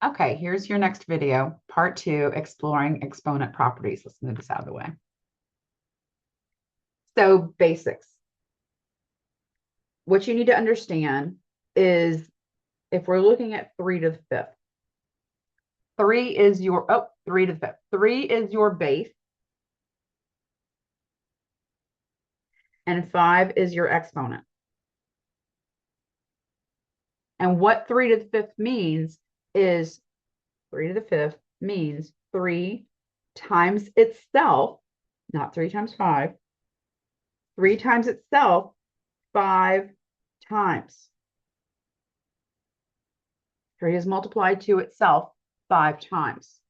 Okay, here's your next video, part 2, exploring exponent properties. Let's move this out of the way. So basics. What you need to understand is if we're looking at 3 to the 5th, 3 is your, 3 to the 5th. 3 is your base and 5 is your exponent. And what 3 to the 5th means is 3 to the 5th means 3 times itself, not 3 times 5, 3 times itself 5 times. 3 is multiplied to itself 5 times.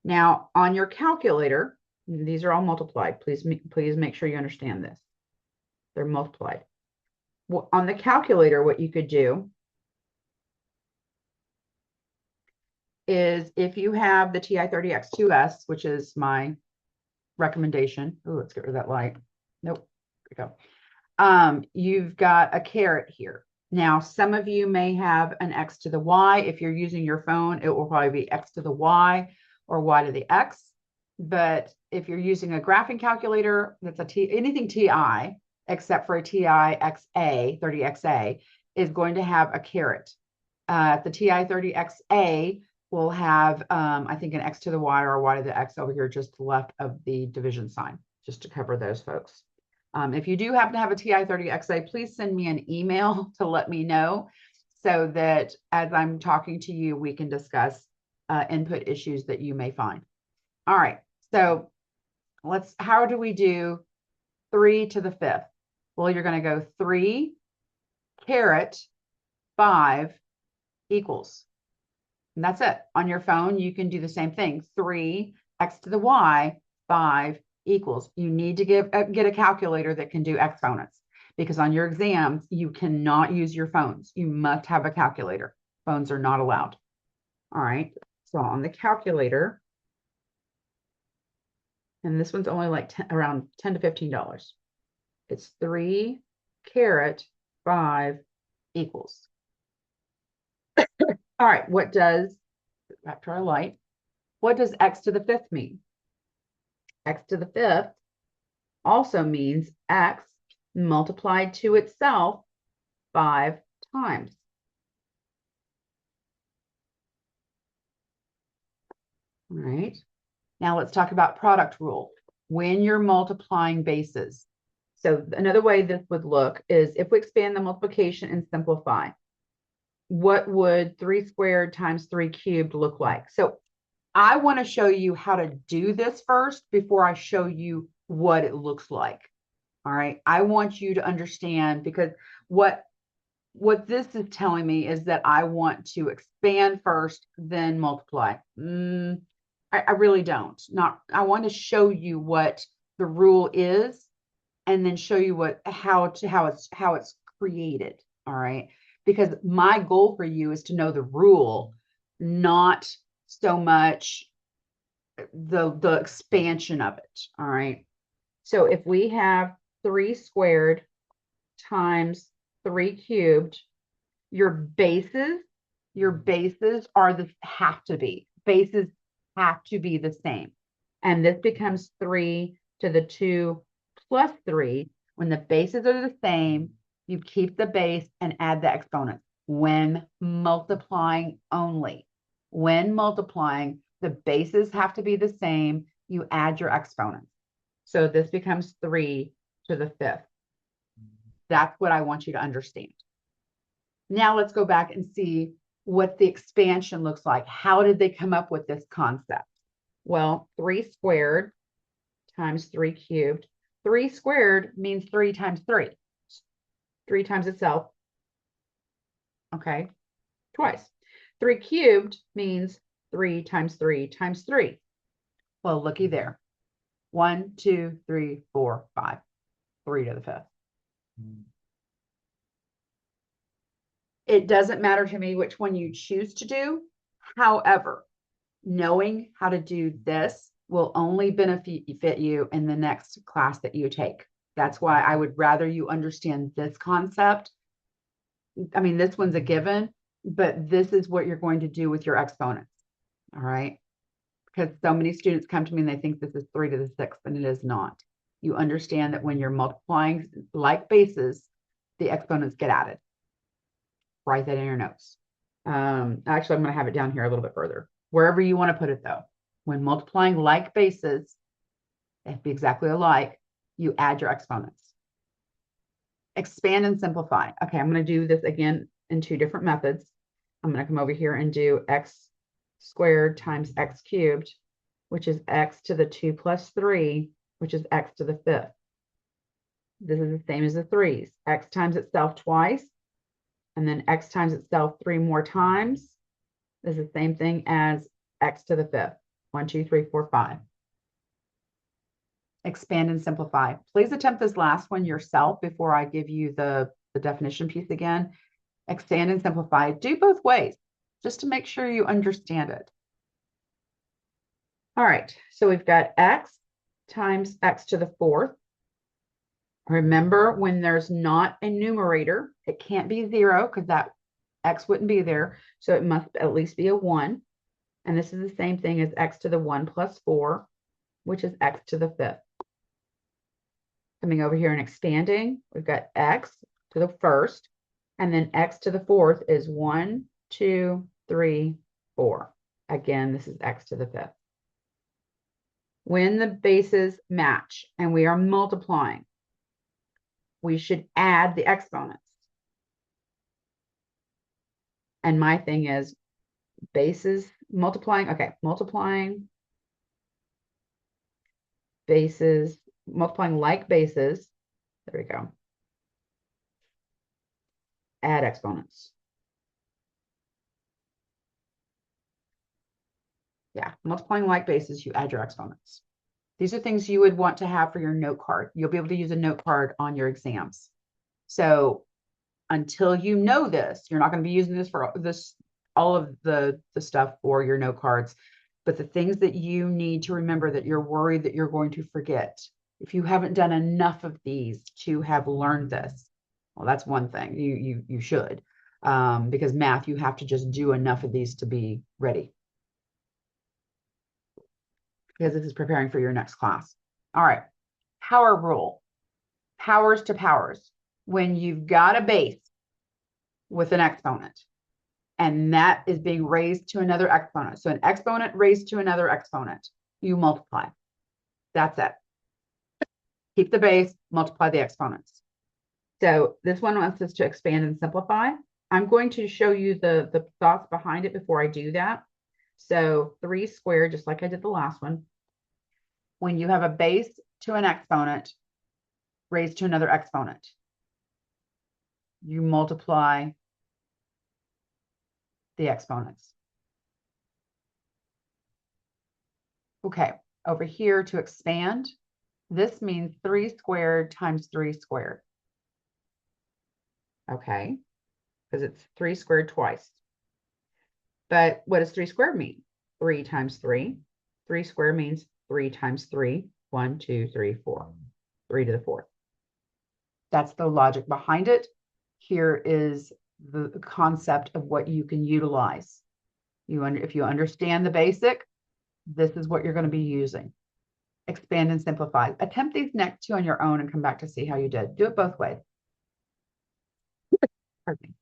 Now, on your calculator, these are all multiplied. Please make sure you understand this. They're multiplied. Well, on the calculator, what you could do is if you have the TI-30X2S, which is my recommendation. Oh, let's get rid of that light. Nope. There we go. You've got a caret here. Now, some of you may have an x to the y. If you're using your phone, it will probably be x to the y or y to the x. But if you're using a graphing calculator, that's anything TI except for a TI-XA, 30XA, is going to have a caret. The TI-30XA will have, I think, an x to the y or a y to the x over here just to the left of the division sign, just to cover those folks. If you do happen to have a TI-30XA, please send me an email to let me know so that as I'm talking to you, we can discuss input issues that you may find. All right, so how do we do 3 to the 5th? Well, you're going to go 3 caret 5 equals. And that's it. On your phone, you can do the same thing. 3 x to the y, 5 equals. You need to get a calculator that can do exponents because on your exams, you cannot use your phones. You must have a calculator. Phones are not allowed. All right. So on the calculator, and this one's only like around $10 to $15. It's 3 caret 5 equals. All right, back to our light, what does x to the 5th mean? X to the 5th also means x multiplied to itself 5 times. All right, now let's talk about product rule. When you're multiplying bases. So another way this would look is if we expand the multiplication and simplify, what would 3 squared times 3 cubed look like? So I want to show you how to do this first before I show you what it looks like. All right. I want you to understand because what this is telling me is that I want to expand first, then multiply. I really don't. I want to show you what the rule is and then show you how it's created. All right. Because my goal for you is to know the rule, not so much the expansion of it. All right. So if we have 3 squared times 3 cubed, your bases have to be the same. And this becomes 3 to the 2 plus 3. When the bases are the same, you keep the base and add the exponent when multiplying only. When multiplying, the bases have to be the same. You add your exponents. So this becomes 3 to the 5th. That's what I want you to understand. Now let's go back and see what the expansion looks like. How did they come up with this concept? Well, 3 squared times 3 cubed. 3 squared means 3 times 3. 3 times itself. Okay, twice. 3 cubed means 3 times 3 times 3. Well, looky there. 1, 2, 3, 4, 5. 3 to the 5th. It doesn't matter to me which one you choose to do. However, knowing how to do this will only benefit you in the next class that you take. That's why I would rather you understand this concept. I mean, this one's a given, but this is what you're going to do with your exponents. All right. Because so many students come to me and they think this is 3 to the 6th, and it is not. You understand that when you're multiplying like bases, the exponents get added. Write that in your notes. Actually, I'm going to have it down here a little bit further. Wherever you want to put it, though. When multiplying like bases, they have to be exactly alike, you add your exponents. Expand and simplify. Okay, I'm going to do this again in 2 different methods. I'm going to come over here and do x squared times x cubed, which is x to the 2 plus 3, which is x to the 5th. This is the same as the 3's. X times itself twice, and then x times itself 3 more times. This is the same thing as x to the 5th. 1, 2, 3, 4, 5. Expand and simplify. Please attempt this last one yourself before I give you the definition piece again. Expand and simplify. Do both ways, just to make sure you understand it. All right, so we've got x times x to the 4th. Remember, when there's not a numerator, it can't be 0 because that x wouldn't be there. So it must at least be a 1. And this is the same thing as x to the 1 plus 4, which is x to the 5th. Coming over here and expanding, we've got x to the 1st, and then x to the 4th is 1, 2, 3, 4. Again, this is x to the 5th. When the bases match and we are multiplying, we should add the exponents. And my thing is bases multiplying. Okay, multiplying bases, multiplying like bases. There we go. Add exponents. Yeah, multiplying like bases, you add your exponents. These are things you would want to have for your note card. You'll be able to use a note card on your exams. So until you know this, you're not going to be using this for all of the stuff for your note cards. But the things that you need to remember that you're worried that you're going to forget, if you haven't done enough of these to have learned this, well, that's one thing you should, because math, you have to just do enough of these to be ready, because this is preparing for your next class. All right, power rule, powers to powers. When you've got a base with an exponent, and that is being raised to another exponent. So an exponent raised to another exponent, you multiply. That's it. Keep the base, multiply the exponents. So this one wants us to expand and simplify. I'm going to show you the thoughts behind it before I do that. So 3 squared, just like I did the last one. When you have a base to an exponent raised to another exponent, you multiply the exponents. Okay, over here to expand, this means 3 squared times 3 squared. Okay, because it's 3 squared twice. But what does 3 squared mean? 3 times 3. 3 squared means 3 times 3. 1, 2, 3, 4. 3 to the 4th. That's the logic behind it. Here is the concept of what you can utilize. If you understand the basic, this is what you're going to be using. Expand and simplify. Attempt these next 2 on your own and come back to see how you did. Do it both ways. Pardon me.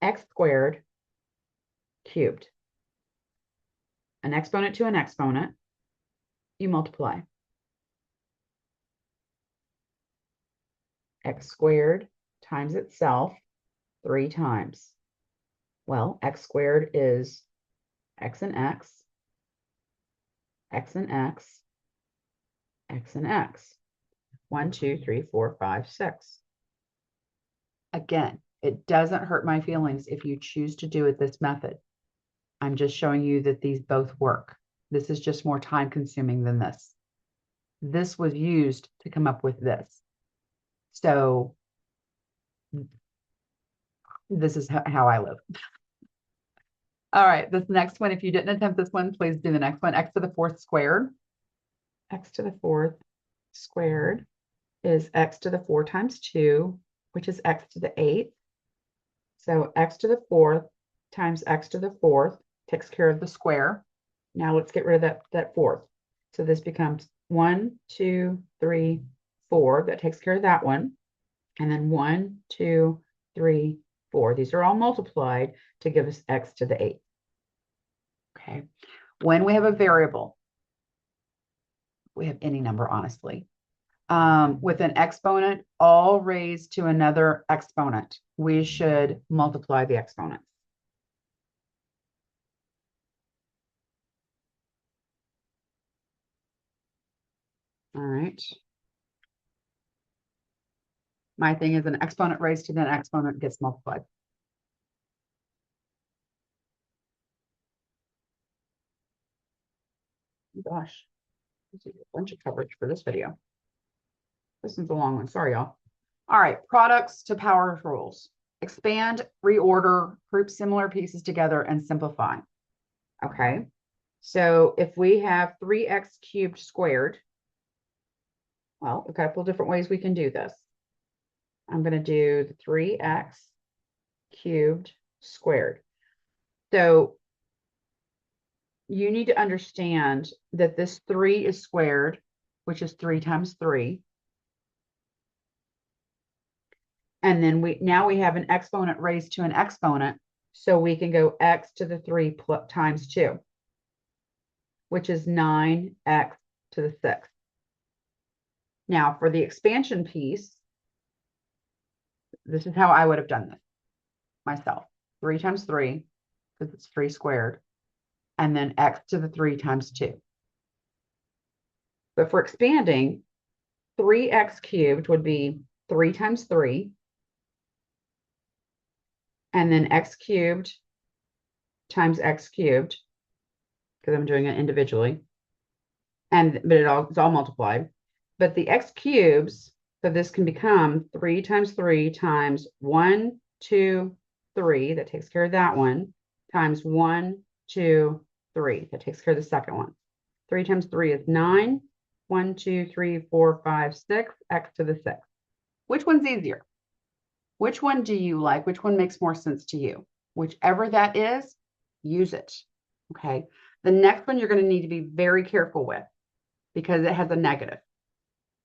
X squared cubed. An exponent to an exponent, you multiply. X squared times itself 3 times. Well, x squared is x and x, x and x, x and x. 1, 2, 3, 4, 5, 6. Again, it doesn't hurt my feelings if you choose to do it this method. I'm just showing you that these both work. This is just more time consuming than this. This was used to come up with this. So this is how I live. All right, this next one, if you didn't attempt this one, please do the next one. X to the 4th squared. X to the 4th squared is x to the 4 times 2, which is x to the 8th. So x to the 4th times x to the 4th takes care of the square. Now let's get rid of that 4th. So this becomes 1, 2, 3, 4. That takes care of that one. And then 1, 2, 3, 4. These are all multiplied to give us x to the 8th. Okay. When we have a variable, we have any number, honestly, with an exponent all raised to another exponent, we should multiply the exponents. All right. My thing is an exponent raised to an exponent gets multiplied. Gosh, this is a bunch of coverage for this video. This is a long one. Sorry, y'all. All right, products to power rules. Expand, reorder, group similar pieces together, and simplify. Okay, so if we have 3x cubed squared, well, a couple different ways we can do this. I'm going to do the 3x cubed squared. So you need to understand that this 3 is squared, which is 3 times 3. And then we have an exponent raised to an exponent, so we can go x to the 3 times 2, which is 9x to the 6. Now, for the expansion piece, this is how I would have done this myself. 3 times 3, because it's 3 squared, and then x to the 3 times 2. But for expanding, 3x cubed would be 3 times 3, and then x cubed times x cubed, because I'm doing it individually, but it's all multiplied. But the x cubes, so this can become 3 times 3 times 1, 2, 3, that takes care of that one, times 1, 2, 3, that takes care of the second one. 3 times 3 is 9, 1, 2, 3, 4, 5, 6, x to the 6. Which one's easier? Which one do you like? Which one makes more sense to you? Whichever that is, use it. Okay. The next one you're going to need to be very careful with because it has a negative.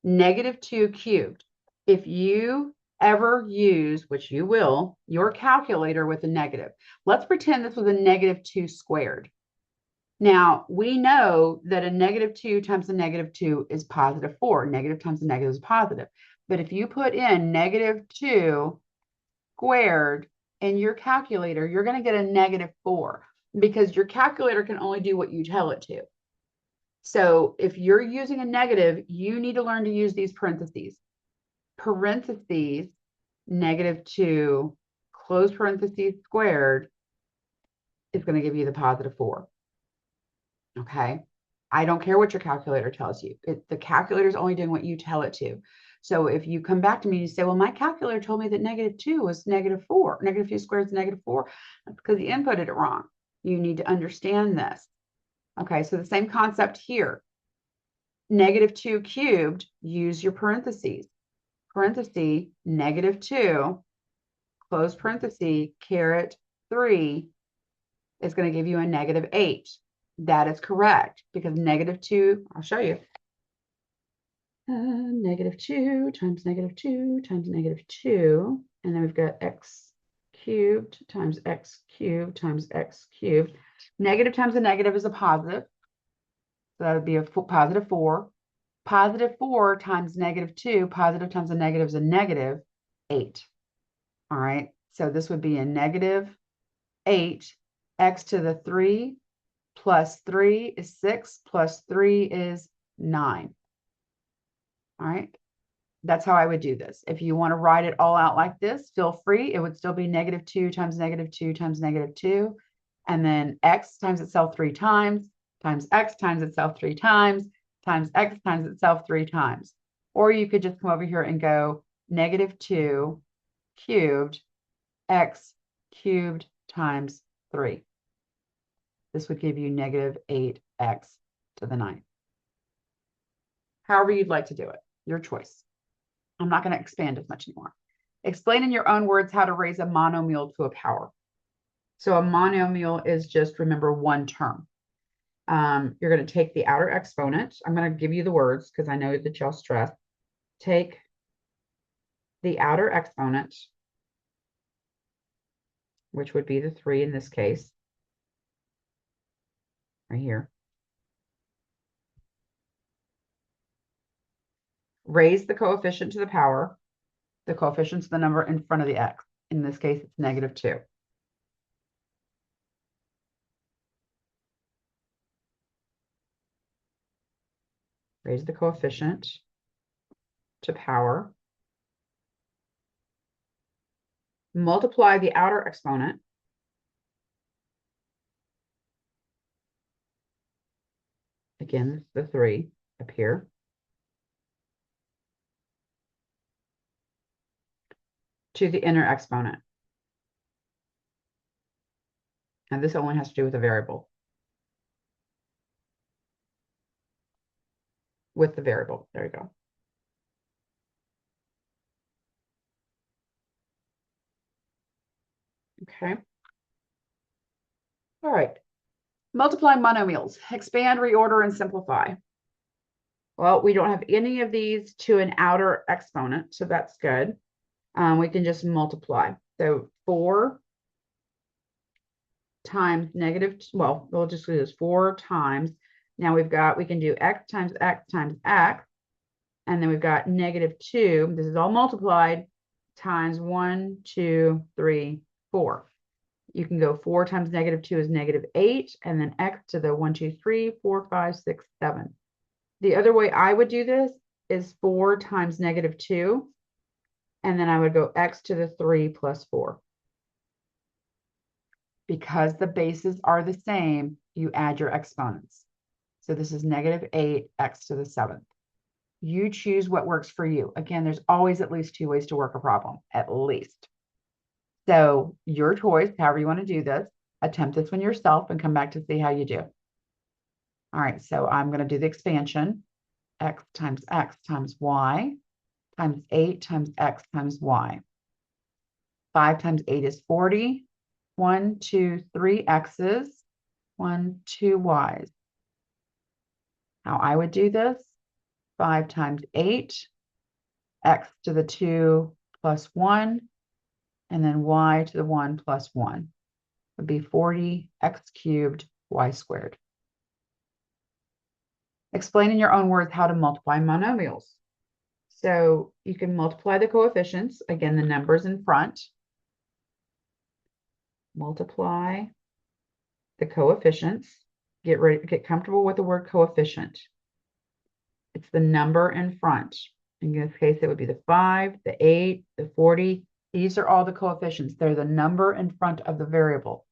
Negative 2 cubed. If you ever use, which you will, your calculator with a negative, let's pretend this was a negative 2 squared. Now, we know that a negative 2 times a negative 2 is positive 4. Negative times a negative is positive. But if you put in negative 2 squared in your calculator, you're going to get a negative 4 because your calculator can only do what you tell it to. So if you're using a negative, you need to learn to use these parentheses. Parentheses, negative 2, close parentheses squared is going to give you the positive 4. Okay. I don't care what your calculator tells you. The calculator is only doing what you tell it to. So if you come back to me and you say, well, my calculator told me that negative 2 was negative 4. Negative 2 squared is negative 4. That's because you inputted it wrong. You need to understand this. Okay, so the same concept here. Negative 2 cubed, use your parentheses. Parenthesis, negative 2, close parenthesis, caret 3 is going to give you a negative 8. That is correct because negative 2, I'll show you. Negative 2 times negative 2 times negative 2. And then we've got x cubed times x cubed times x cubed. Negative times a negative is a positive. So that would be a positive 4. Positive 4 times negative 2, positive times a negative is a negative 8. All right. So this would be a negative 8. X to the 3 plus 3 is 6 plus 3 is 9. All right. That's how I would do this. If you want to write it all out like this, feel free. It would still be negative 2 times negative 2 times negative 2. And then x times itself 3 times x times itself 3 times x times itself 3 times. Or you could just come over here and go negative 2 cubed x cubed times 3. This would give you negative 8x to the 9. However you'd like to do it, your choice. I'm not going to expand as much anymore. Explain in your own words how to raise a monomial to a power. So a monomial is just, remember, one term. You're going to take the outer exponent. I'm going to give you the words because I know that y'all stress. Take the outer exponent, which would be the 3 in this case, right here. Raise the coefficient to the power. The coefficient's the number in front of the x. In this case, it's -2. Raise the coefficient to power. Multiply the outer exponent. Again, the 3 up here. To the inner exponent. And this only has to do with a variable. With the variable. There you go. Okay. All right. Multiply monomials. Expand, reorder, and simplify. Well, we don't have any of these to an outer exponent, so that's good. We can just multiply. So 4 times negative, well, we'll just do this 4 times. Now we can do x times x times x. And then we've got -2. This is all multiplied times 1, 2, 3, 4. You can go 4 times -2 is -8, and then x to the 1, 2, 3, 4, 5, 6, 7. The other way I would do this is 4 times -2, and then I would go x to the 3 plus 4. Because the bases are the same, you add your exponents. So this is -8 x to the 7th. You choose what works for you. Again, there's always at least 2 ways to work a problem, at least. So your choice, however you want to do this, attempt this one yourself and come back to see how you do. All right, so I'm going to do the expansion. X times y times 8 times x times y. 5 times 8 is 40. 1, 2, 3 x's, 1, 2 y's. How I would do this, 5 times 8, x to the 2 plus 1, and then y to the 1 plus 1 would be 40 x cubed y squared. Explain in your own words how to multiply monomials. So you can multiply the coefficients, again, the numbers in front. Multiply the coefficients. Get comfortable with the word coefficient. It's the number in front. In this case, it would be the 5, the 8, the 40. These are all the coefficients. They're the number in front of the variable.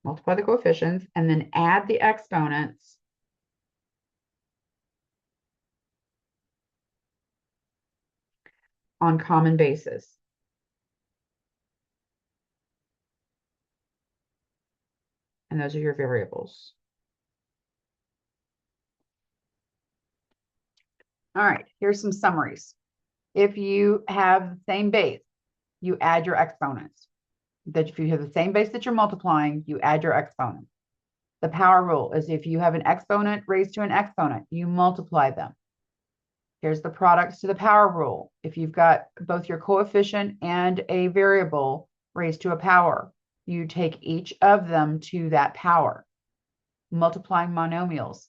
Multiply the coefficients and then add the exponents. On common basis. And those are your variables. All right, here's some summaries. If you have the same base, you add your exponents. That if you have the same base that you're multiplying, you add your exponents. The power rule is if you have an exponent raised to an exponent, you multiply them. Here's the products to the power rule. If you've got both your coefficient and a variable raised to a power, you take each of them to that power. Multiplying monomials.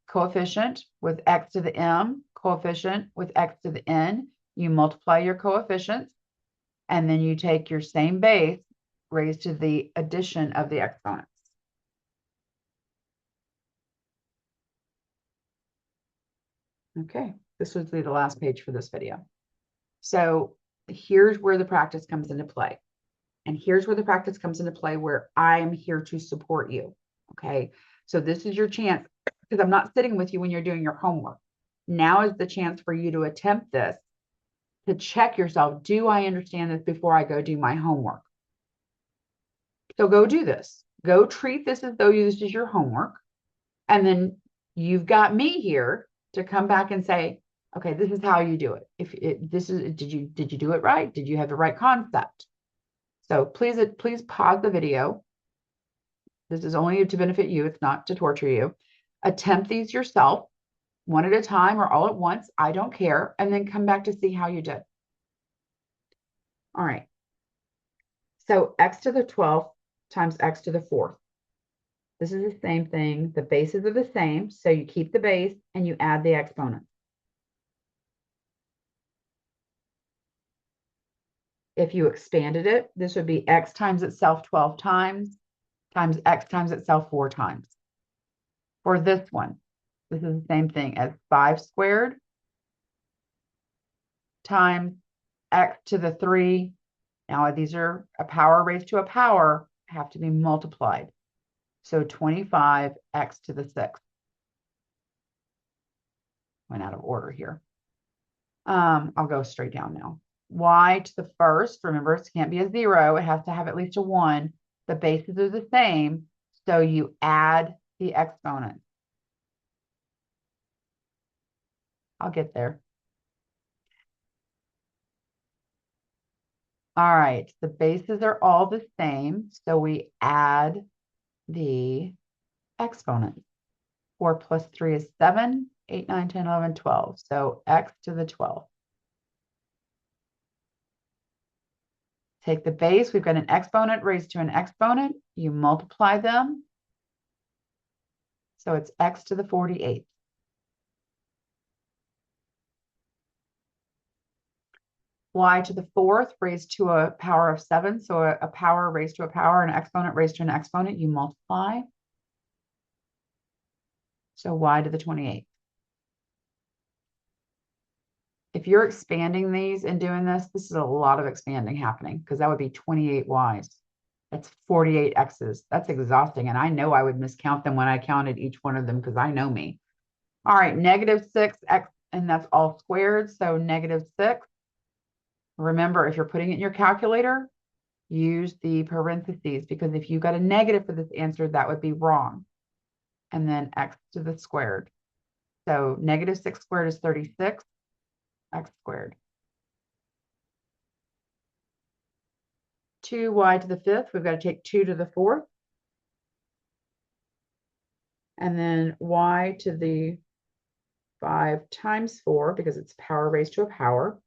Coefficient with x to the m, coefficient with x to the n. You multiply your coefficients, and then you take your same base raised to the addition of the exponents. Okay, this would be the last page for this video. So here's where the practice comes into play. And here's where the practice comes into play where I am here to support you. Okay, so this is your chance because I'm not sitting with you when you're doing your homework. Now is the chance for you to attempt this, to check yourself. Do I understand this before I go do my homework? So go do this. Go treat this as though this is your homework. And then you've got me here to come back and say, Okay, this is how you do it. Did you do it right? Did you have the right concept? So please pause the video. This is only to benefit you. It's not to torture you. Attempt these yourself, one at a time or all at once. I don't care. And then come back to see how you did. All right. So x to the 12th times x to the 4th. This is the same thing. The bases are the same. So you keep the base and you add the exponent. If you expanded it, this would be x times itself 12 times x times itself 4 times. For this one, this is the same thing as 5 squared times x to the 3. Now, these are a power raised to a power, have to be multiplied. So 25 x to the 6th. Went out of order here. I'll go straight down now. Y to the first, remember, it can't be a 0. It has to have at least a 1. The bases are the same, so you add the exponent. I'll get there. All right, the bases are all the same, so we add the exponent. 4 plus 3 is 7, 8, 9, 10, 11, 12. So x to the 12th. Take the base. We've got an exponent raised to an exponent. You multiply them. So it's x to the 48th. Y to the 4th raised to a power of 7. So a power raised to a power, an exponent raised to an exponent, you multiply. So y to the 28th. If you're expanding these and doing this is a lot of expanding happening because that would be 28 y's. That's 48 x's. That's exhausting. And I know I would miscount them when I counted each one of them because I know me. All right, negative 6x, and that's all squared. So negative 6. Remember, if you're putting it in your calculator, use the parentheses because if you got a negative for this answer, that would be wrong. And then x to the squared. So negative 6 squared is 36, x squared. 2y to the 5th, we've got to take 2 to the 4th. And then y to the 5 times 4, because it's power raised to a power.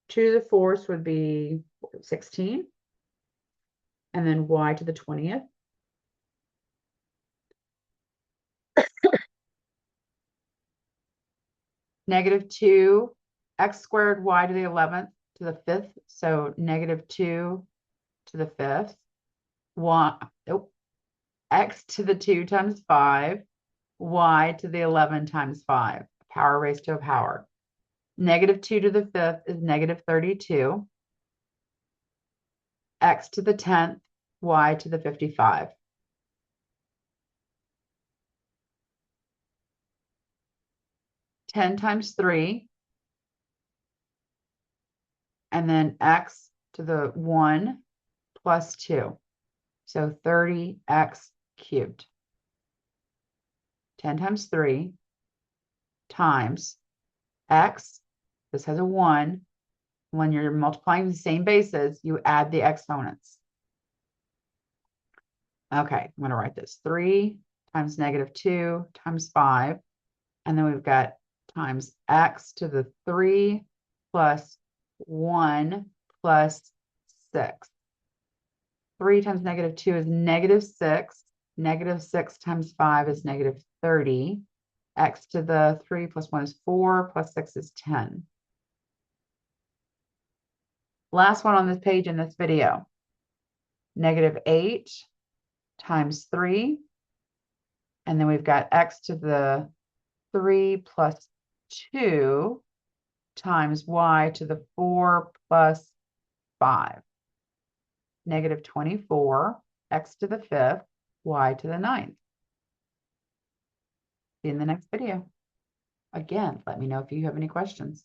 2 to the 4th would be 16. And then y to the 20th. Negative 2, x squared y to the 11th to the 5th. So negative 2 to the 5th. X to the 2 times 5. Y to the 11 times 5. Power raised to a power. Negative 2 to the 5th is negative 32. X to the 10th, y to the 55. Ten times 3. And then x to the 1 plus 2. So 30x cubed. 10 times 3 times x. This has a 1. When you're multiplying the same bases, you add the exponents. Okay, I'm going to write this. 3 times negative 2 times 5. And then we've got times x to the 3 plus 1 plus 6. 3 times negative 2 is negative 6. Negative 6 times 5 is negative 30. X to the 3 plus 1 is 4, plus 6 is 10. Last one on this page in this video. Negative 8 times 3. And then we've got x to the 3 plus 2 times y to the 4 plus 5. Negative 24, x to the 5th, y to the 9th. See you in the next video. Again, let me know if you have any questions.